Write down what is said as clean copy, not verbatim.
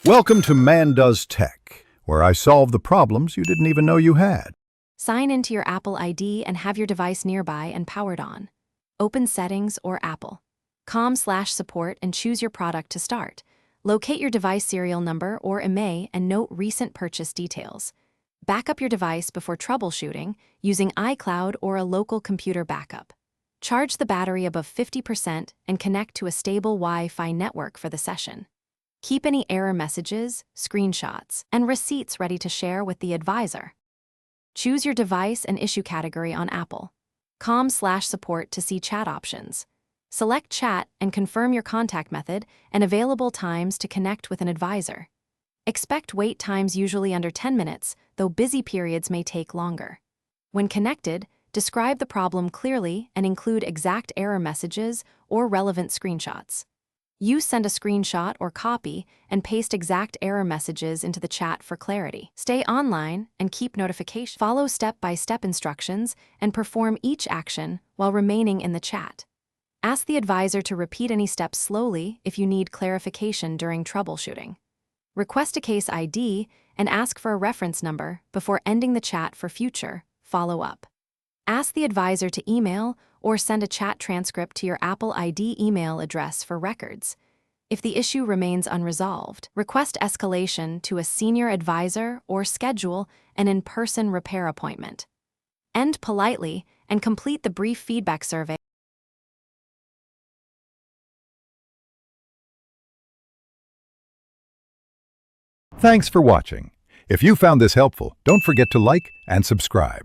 Welcome to Man Does Tech, where I solve the problems you didn't even know you had. Sign into your Apple ID and have your device nearby and powered on. Open Settings or Apple.com/support and choose your product to start. Locate your device serial number or IMEI and note recent purchase details. Back up your device before troubleshooting using iCloud or a local computer backup. Charge the battery above 50% and connect to a stable Wi-Fi network for the session. Keep any error messages, screenshots, and receipts ready to share with the advisor. Choose your device and issue category on Apple.com/support to see chat options. Select chat and confirm your contact method and available times to connect with an advisor. Expect wait times usually under 10 minutes, though busy periods may take longer. When connected, describe the problem clearly and include exact error messages or relevant screenshots. Send a screenshot or copy and paste exact error messages into the chat for clarity. Stay online and keep notifications. Follow step-by-step instructions and perform each action while remaining in the chat. Ask the advisor to repeat any steps slowly if you need clarification during troubleshooting. Request a case ID and ask for a reference number before ending the chat for future follow-up. Ask the advisor to email or send a chat transcript to your Apple ID email address for records. If the issue remains unresolved, request escalation to a senior advisor or schedule an in-person repair appointment. End politely and complete the brief feedback survey. Thanks for watching. If you found this helpful, don't forget to like and subscribe.